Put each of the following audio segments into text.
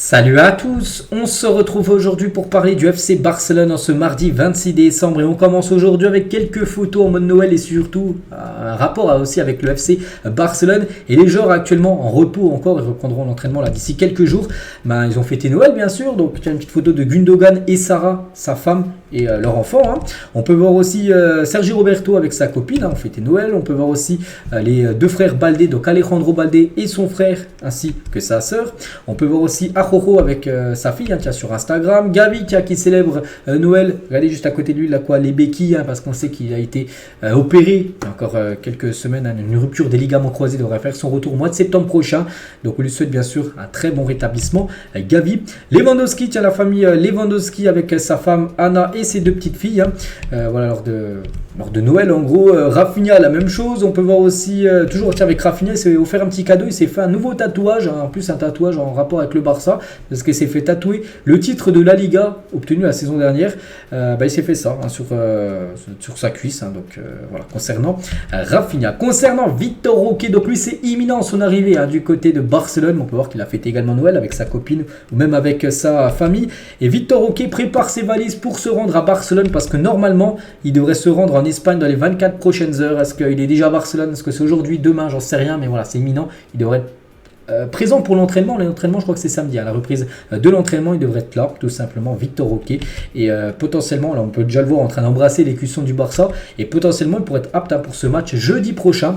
Salut à tous, on se retrouve aujourd'hui pour parler du FC Barcelone en ce mardi 26 décembre et on commence aujourd'hui avec quelques photos en mode Noël et surtout un rapport aussi avec le FC Barcelone et les joueurs actuellement en repos encore, ils reprendront l'entraînement là d'ici quelques jours. Ils ont fêté Noël bien sûr, donc il y a une petite photo de Gundogan et Sarah, sa femme et leur enfant. On peut voir aussi Sergi Roberto avec sa copine, on fêtait Noël. On peut voir aussi les deux frères Baldé, donc Alejandro Baldé et son frère ainsi que sa sœur. On peut voir aussi Ajojo avec sa fille qui est sur Instagram. Gavi qui célèbre Noël. Regardez juste à côté de lui là quoi, les béquilles parce qu'on sait qu'il a été opéré il y a encore quelques semaines, une rupture des ligaments croisés, devrait faire son retour au mois de septembre prochain. Donc on lui souhaite bien sûr un très bon rétablissement. Gavi, Lewandowski, la famille Lewandowski avec sa femme Anna et ses deux petites filles. Voilà lors de Noël en gros. Rafinha la même chose. On peut voir aussi toujours avec Rafinha, il s'est offert un petit cadeau, il s'est fait un nouveau tatouage, en plus un tatouage en rapport avec le Barça parce qu'il s'est fait tatouer le titre de la Liga obtenu la saison dernière. Il s'est fait ça sur sa cuisse. Donc voilà, concernant Rafinha. Concernant Vitor Roque, donc lui c'est imminent son arrivée du côté de Barcelone. On peut voir qu'il a fêté également Noël avec sa copine ou même avec sa famille. Et Vitor Roque prépare ses valises pour se rendre à Barcelone parce que normalement il devrait se rendre en Espagne dans les 24 prochaines heures. Est-ce qu'il est déjà à Barcelone? Est-ce que c'est aujourd'hui, demain? J'en sais rien, mais voilà, c'est imminent. Il devrait être présent pour l'entraînement. L'entraînement, je crois que c'est samedi. À la reprise de l'entraînement, il devrait être là, tout simplement, Vitor Roque. Et potentiellement, là, on peut déjà le voir en train d'embrasser les cuissons du Barça. Et potentiellement, il pourrait être apte pour ce match jeudi prochain.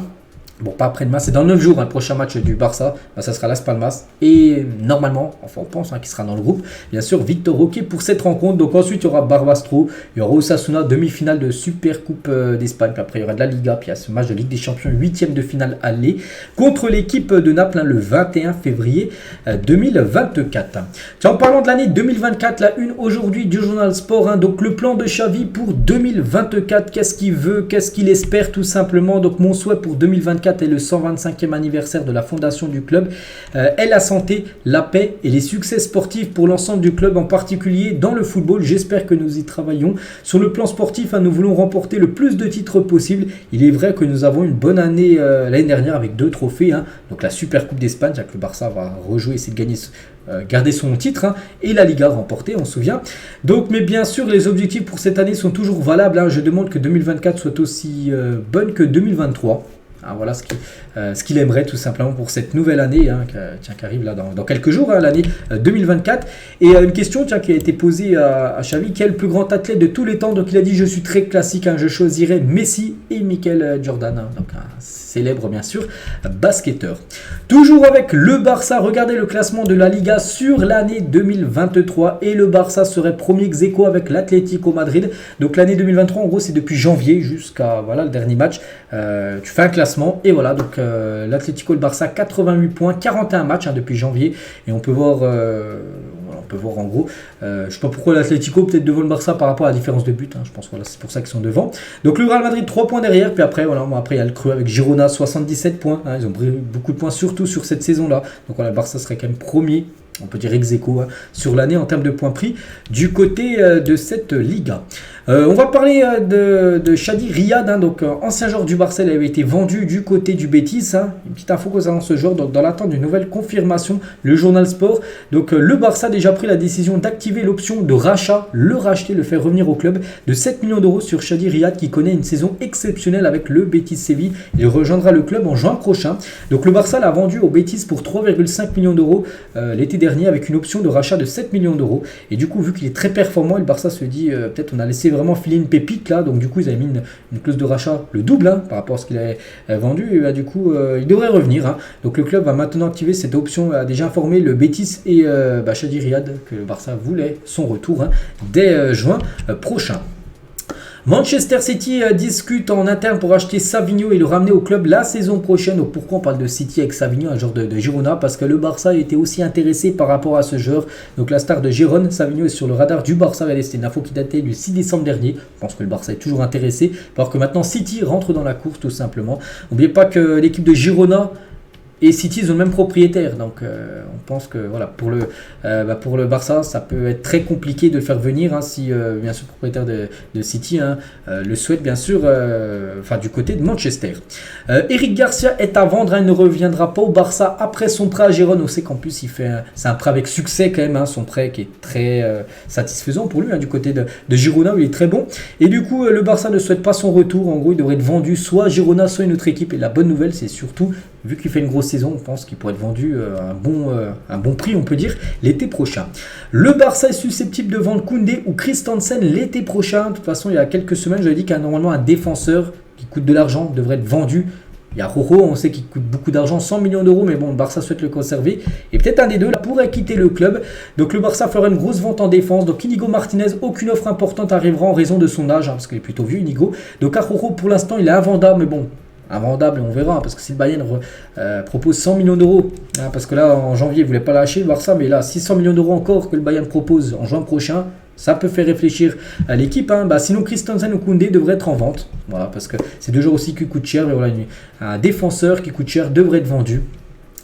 Bon, pas après-demain, c'est dans 9 jours le prochain match du Barça. Ça sera Las Palmas. Et normalement, enfin on pense qu'il sera dans le groupe. Bien sûr, Vitor Roque pour cette rencontre. Donc ensuite, il y aura Barbastro. Il y aura Osasuna, demi-finale de Super Coupe d'Espagne. Puis après, il y aura de la Liga. Puis il y a ce match de Ligue des Champions, 8e de finale aller. Contre l'équipe de Naples, le 21 février 2024. En parlant de l'année 2024, la une aujourd'hui du journal Sport. Donc le plan de Xavi pour 2024. Qu'est-ce qu'il veut? Qu'est-ce qu'il espère tout simplement? Donc mon souhait pour 2024 est le 125e anniversaire de la fondation du club, est la santé, la paix et les succès sportifs pour l'ensemble du club, en particulier dans le football. J'espère que nous y travaillons. Sur le plan sportif, nous voulons remporter le plus de titres possible. Il est vrai que nous avons une bonne année l'année dernière avec 2 trophées. Donc la Super Coupe d'Espagne, que le Barça va rejouer, essayer de gagner, garder son titre, et la Liga remportée, on se souvient. Donc, mais bien sûr, les objectifs pour cette année sont toujours valables. Je demande que 2024 soit aussi bonne que 2023. Voilà ce qu'il aimerait tout simplement pour cette nouvelle année qui arrive là dans quelques jours, l'année 2024. Et une question qui a été posée à Xavi: quel est le plus grand athlète de tous les temps? Donc il a dit: je suis très classique, je choisirais Messi et Michael Jordan, donc un célèbre bien sûr basketteur. Toujours avec le Barça, regardez le classement de la Liga sur l'année 2023 et le Barça serait premier ex-aequo avec l'Atlético Madrid. Donc l'année 2023 en gros c'est depuis janvier jusqu'à le dernier match. Tu fais un classement et voilà, donc l'Atlético et le Barça 88 points, 41 matchs depuis janvier, et on peut voir en gros, je sais pas pourquoi l'Atlético peut-être devant le Barça par rapport à la différence de but, je pense c'est pour ça qu'ils sont devant. Donc le Real Madrid 3 points derrière, puis après il y a le Creux avec Girona 77 points, ils ont pris beaucoup de points surtout sur cette saison là, donc le Barça serait quand même premier, on peut dire ex-aequo sur l'année en termes de points pris du côté de cette Liga. On va parler de Chadi Riyad, donc ancien joueur du Barça. Il avait été vendu du côté du Betis. Une petite info concernant ce joueur, donc dans l'attente d'une nouvelle confirmation, le journal Sport. Donc le Barça a déjà pris la décision d'activer l'option de rachat, le racheter, le faire revenir au club de 7 millions d'euros sur Chadi Riyad qui connaît une saison exceptionnelle avec le Betis Séville. Il rejoindra le club en juin prochain. Donc le Barça l'a vendu au Betis pour 3,5 millions d'euros l'été dernier avec une option de rachat de 7 millions d'euros. Et du coup, vu qu'il est très performant, le Barça se dit peut-être on a laissé vraiment filer une pépite là, donc du coup ils avaient mis une clause de rachat le double par rapport à ce qu'il avait vendu, et du coup il devrait revenir. Donc le club va maintenant activer cette option, a déjà informé le Betis et Chadi Riyad que le Barça voulait son retour dès juin prochain. Manchester City discute en interne pour acheter Savinho et le ramener au club la saison prochaine. Donc pourquoi on parle de City avec Savinho, un joueur de Girona? Parce que le Barça était aussi intéressé par rapport à ce joueur. Donc la star de Gérone, Savinho, est sur le radar du Barça. C'était une info qui datait du 6 décembre dernier. Je pense que le Barça est toujours intéressé, alors que maintenant City rentre dans la course tout simplement. N'oubliez pas que l'équipe de Girona et City, ils ont le même propriétaire. Donc, on pense que voilà, pour le Barça, ça peut être très compliqué de le faire venir si, bien sûr, le propriétaire de City le souhaite, bien sûr, du côté de Manchester. Eric Garcia est à vendre. Il ne reviendra pas au Barça après son prêt à Gérone. On sait qu'en plus, c'est un prêt avec succès quand même. Son prêt qui est très satisfaisant pour lui, du côté de Girona, où il est très bon. Et du coup, le Barça ne souhaite pas son retour. En gros, il devrait être vendu soit à Girona, soit à une autre équipe. Et la bonne nouvelle, c'est surtout, vu qu'il fait une grosse saison, on pense qu'il pourrait être vendu à un bon prix, on peut dire, l'été prochain. Le Barça est susceptible de vendre Koundé ou Christensen l'été prochain. De toute façon, il y a quelques semaines, j'avais dit qu'un normalement un défenseur qui coûte de l'argent devrait être vendu. Il y a Rojo, on sait qu'il coûte beaucoup d'argent, 100 millions d'euros, mais bon, le Barça souhaite le conserver. Et peut-être un des deux là pourrait quitter le club. Donc le Barça fera une grosse vente en défense. Donc Inigo Martinez, aucune offre importante arrivera en raison de son âge, parce qu'il est plutôt vieux, Inigo. Donc Rojo, pour l'instant, il est invendable, mais bon, invendable, on verra, parce que si le Bayern propose 100 millions d'euros, parce que là, en janvier, il ne voulait pas lâcher le Barça, mais là, 600 millions d'euros encore que le Bayern propose en juin prochain, ça peut faire réfléchir à l'équipe. Sinon, Christensen ou Koundé devraient être en vente. Voilà, parce que c'est deux joueurs aussi qui coûtent cher. Mais voilà, un défenseur qui coûte cher devrait être vendu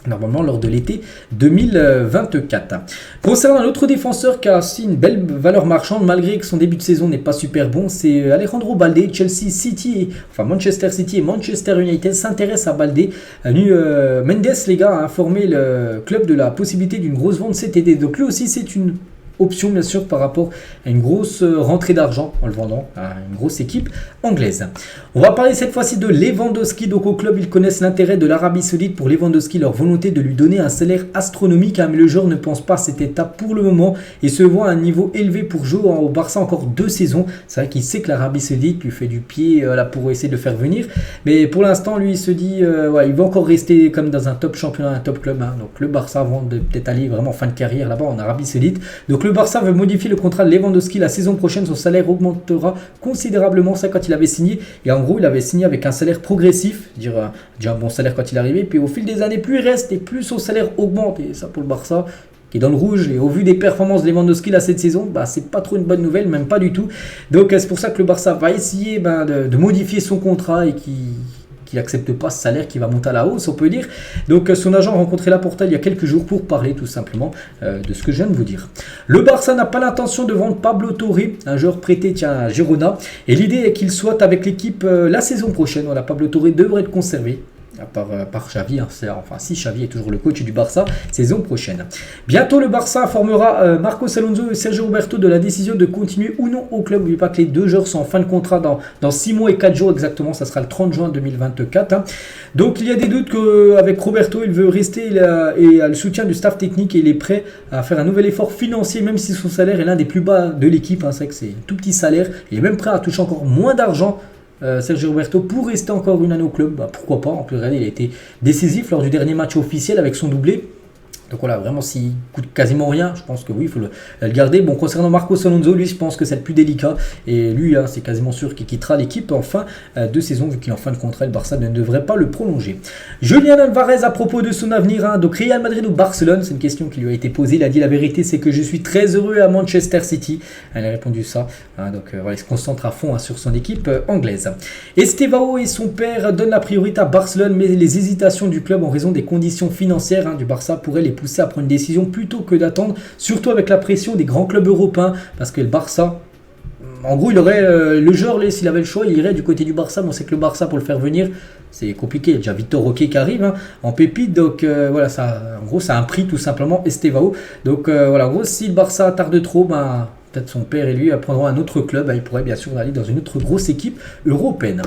normalement lors de l'été 2024. Concernant un autre défenseur qui a aussi une belle valeur marchande, malgré que son début de saison n'est pas super bon, c'est Alejandro Balde. Chelsea, Manchester City et Manchester United s'intéressent à Balde. Mendes, les gars, a informé le club de la possibilité d'une grosse vente cet été. Donc lui aussi, c'est une option bien sûr par rapport à une grosse rentrée d'argent en le vendant à une grosse équipe anglaise. On va parler cette fois-ci de Lewandowski. Donc au club, ils connaissent l'intérêt de l'Arabie Saoudite pour Lewandowski, leur volonté de lui donner un salaire astronomique, mais le joueur ne pense pas à cette étape pour le moment et se voit à un niveau élevé pour jouer au Barça encore 2 saisons. C'est vrai qu'il sait que l'Arabie Saoudite lui fait du pied pour essayer de le faire venir, mais pour l'instant lui il se dit il va encore rester comme dans un top championnat, un top club. Donc le Barça avant de peut-être aller vraiment en fin de carrière là-bas en Arabie Saoudite. Donc le Barça veut modifier le contrat de Lewandowski la saison prochaine. Son salaire augmentera considérablement. Ça, quand il avait signé, et en gros il avait signé avec un salaire progressif, dire un bon salaire quand il arrivait, puis au fil des années plus il reste et plus son salaire augmente. Et ça, pour le Barça qui est dans le rouge, et au vu des performances de Lewandowski là cette saison, c'est pas trop une bonne nouvelle, même pas du tout. Donc c'est pour ça que le Barça va essayer de modifier son contrat et qu'il n'accepte pas ce salaire qui va monter à la hausse, on peut dire. Donc son agent a rencontré Laporta il y a quelques jours pour parler tout simplement de ce que je viens de vous dire. Le Barça n'a pas l'intention de vendre Pablo Torre, un joueur prêté à Girona, et l'idée est qu'il soit avec l'équipe la saison prochaine. Voilà, Pablo Torre devrait être conservé par Xavi, si Xavi est toujours le coach du Barça saison prochaine. Bientôt le Barça informera Marcos Alonso et Sergio Roberto de la décision de continuer ou non au club. N'oubliez pas que les deux joueurs sont en fin de contrat dans 6 mois et 4 jours exactement, ça sera le 30 juin 2024. Donc il y a des doutes qu'avec Roberto il veut rester et a le soutien du staff technique et il est prêt à faire un nouvel effort financier même si son salaire est l'un des plus bas de l'équipe. C'est vrai que c'est un tout petit salaire, il est même prêt à toucher encore moins d'argent Sergio Roberto pour rester encore une année au club. Pourquoi pas, en plus regardez, il a été décisif lors du dernier match officiel avec son doublé. Donc voilà, vraiment s'il coûte quasiment rien, je pense que oui, il faut le garder. Bon, concernant Marcos Alonso, lui je pense que c'est le plus délicat. Et lui, c'est quasiment sûr qu'il quittera l'équipe en fin de saison, vu qu'il est en fin de contrat, le Barça ne devrait pas le prolonger. Julián Álvarez à propos de son avenir, donc Real Madrid ou Barcelone, c'est une question qui lui a été posée. Il a dit la vérité, c'est que je suis très heureux à Manchester City. Elle a répondu ça. Donc voilà, il se concentre à fond sur son équipe anglaise. Estevao et son père donnent la priorité à Barcelone, mais les hésitations du club en raison des conditions financières du Barça pourraient les pousser à prendre une décision plutôt que d'attendre, surtout avec la pression des grands clubs européens, parce que le Barça, en gros il aurait le joueur, s'il avait le choix, il irait du côté du Barça, mais on sait que le Barça pour le faire venir c'est compliqué. Il y a déjà Victor Roque qui arrive en pépite, donc voilà, ça, en gros ça a un prix tout simplement, Estevao. Donc voilà, en gros si le Barça tarde trop, peut-être son père et lui prendront un autre club. Il pourrait bien sûr aller dans une autre grosse équipe européenne.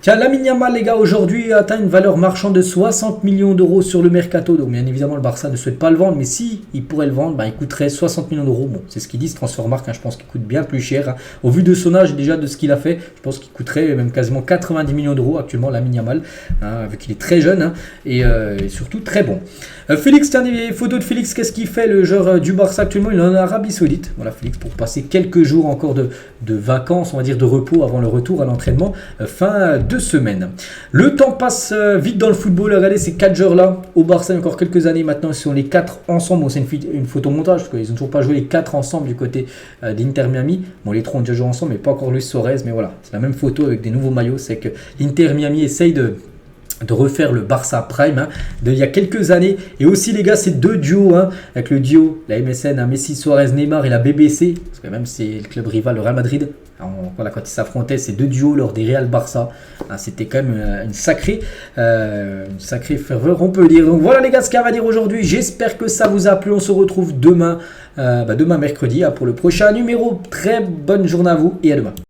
Tiens, Lamine Yamal, les gars, aujourd'hui atteint une valeur marchande de 60 millions d'euros sur le mercato. Donc bien évidemment, le Barça ne souhaite pas le vendre, mais si il pourrait le vendre, il coûterait 60 millions d'euros. Bon, c'est ce qu'ils disent, Transfermarkt. Je pense qu'il coûte bien plus cher. Au vu de son âge et déjà de ce qu'il a fait, je pense qu'il coûterait même quasiment 90 millions d'euros actuellement, Lamine Yamal, vu qu'il est très jeune et surtout très bon. Félix, tiens, des photos de Félix. Qu'est-ce qu'il fait, le joueur du Barça actuellement? Il est en Arabie Saoudite. Voilà, Félix, pour passer quelques jours encore de vacances, on va dire de repos avant le retour à l'entraînement fin de semaine. Le temps passe vite dans le football. Regardez ces 4 joueurs-là au Barça, il y a encore quelques années maintenant, ils sont les 4 ensemble. Bon, c'est une photomontage parce qu'ils n'ont toujours pas joué les 4 ensemble du côté d'Inter Miami. Bon, les 3 ont déjà joué ensemble, mais pas encore Luis Suarez. Mais voilà, c'est la même photo avec des nouveaux maillots. C'est que l'Inter Miami essaye de refaire le Barça Prime d'il y a quelques années. Et aussi les gars, c'est deux duos, avec le duo, la MSN, Messi, Suarez, Neymar et la BBC, parce que même c'est le club rival, le Real Madrid. Voilà, quand ils s'affrontaient, ces deux duos lors des Real Barça, c'était quand même une sacrée ferveur, on peut le dire. Donc voilà les gars, ce qu'il y a à dire aujourd'hui. J'espère que ça vous a plu. On se retrouve demain, demain mercredi, pour le prochain numéro. Très bonne journée à vous et à demain.